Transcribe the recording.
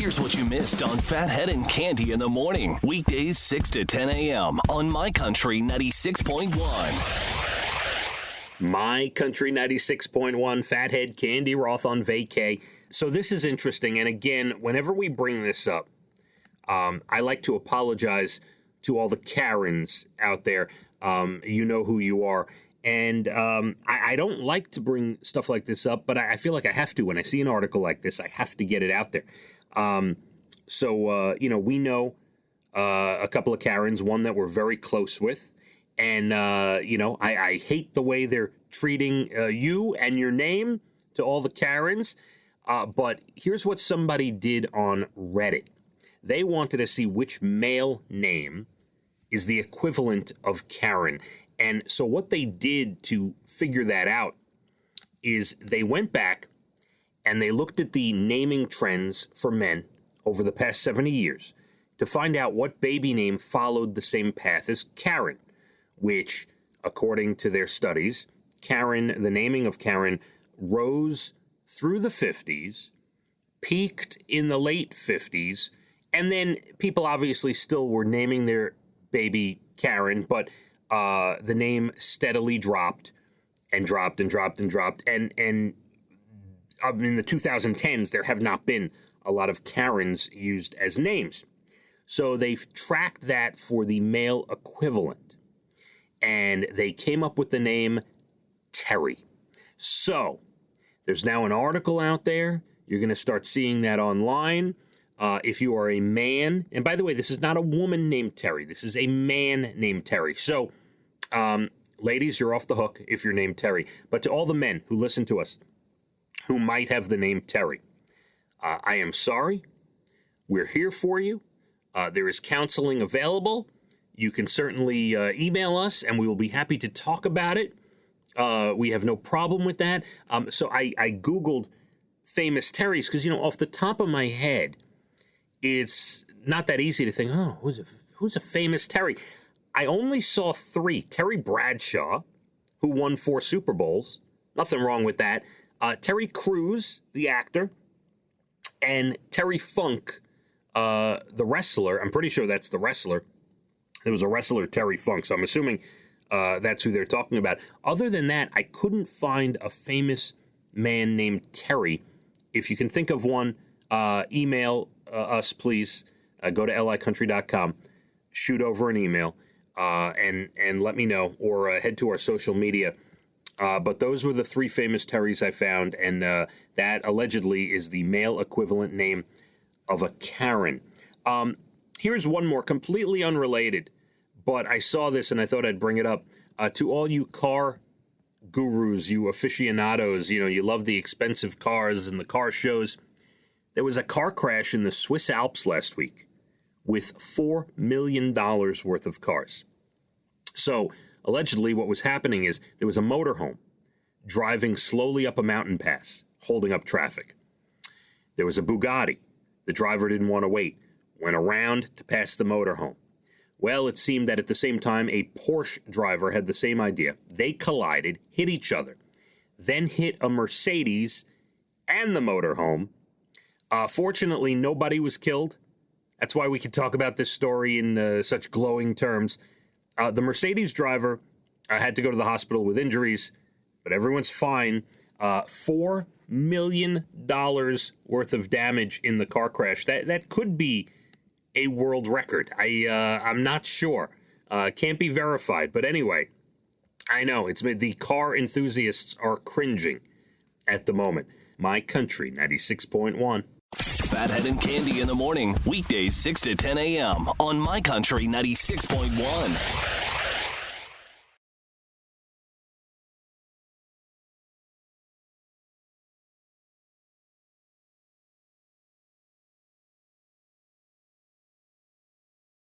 Here's what you missed on Phathead and Candy in the morning. Weekdays 6 to 10 a.m. on My Country 96.1. My Country 96.1, Phathead, Candy Roth on vacay. So this is interesting. And again, whenever we bring this up, I like to apologize to all the Karens out there. You know who you are. And I don't like to bring stuff like this up, but I feel like I have to. When I see an article like this, I have to get it out there. We know a couple of Karens, one that we're very close with. And, I hate the way they're treating you and your name to all the Karens. But here's what somebody did on Reddit. They wanted to see which male name is the equivalent of Karen. And so what they did to figure that out is they went back and they looked at the naming trends for men over the past 70 years to find out what baby name followed the same path as Karen, which, according to their studies, the naming of Karen rose through the 50s, peaked in the late 50s, and then people obviously still were naming their baby Karen, but the name steadily dropped and dropped and dropped and dropped. And in the 2010s, there have not been a lot of Karens used as names. So they've tracked that for the male equivalent. And they came up with the name Terry. So there's now an article out there. You're going to start seeing that online. If you are a man, and by the way, this is not a woman named Terry. This is a man named Terry. So, ladies, you're off the hook if you're named Terry. But to all the men who listen to us who might have the name Terry, I am sorry. We're here for you. There is counseling available. You can certainly email us, and we will be happy to talk about it. We have no problem with that. So I Googled famous Terrys because, off the top of my head, it's not that easy to think, who's a famous Terry? I only saw 3. Terry Bradshaw, who won 4 Super Bowls. Nothing wrong with that. Terry Crews, the actor, and Terry Funk, the wrestler. I'm pretty sure that's the wrestler. There was a wrestler, Terry Funk, so I'm assuming that's who they're talking about. Other than that, I couldn't find a famous man named Terry. If you can think of one, email us, please. Go to licountry.com, shoot over an email, and let me know, or head to our social media. But those were the 3 famous Terrys I found, and that allegedly is the male equivalent name of a Karen. Here's one more, completely unrelated, but I saw this and I thought I'd bring it up. To all you car gurus, you aficionados, you love the expensive cars and the car shows. There was a car crash in the Swiss Alps last week with $4 million worth of cars. So, allegedly, what was happening is there was a motorhome driving slowly up a mountain pass, holding up traffic. There was a Bugatti. The driver didn't want to wait, went around to pass the motorhome. Well, it seemed that at the same time, a Porsche driver had the same idea. They collided, hit each other, then hit a Mercedes and the motorhome. Fortunately, nobody was killed. That's why we can talk about this story in such glowing terms. The Mercedes driver had to go to the hospital with injuries, but everyone's fine. $4 million worth of damage in the car crash. That could be a world record. I'm not sure. Can't be verified. But anyway, I know the car enthusiasts are cringing at the moment. My Country 96.1. Phathead and Candy in the morning, weekdays 6 to 10 a.m. on My Country 96.1.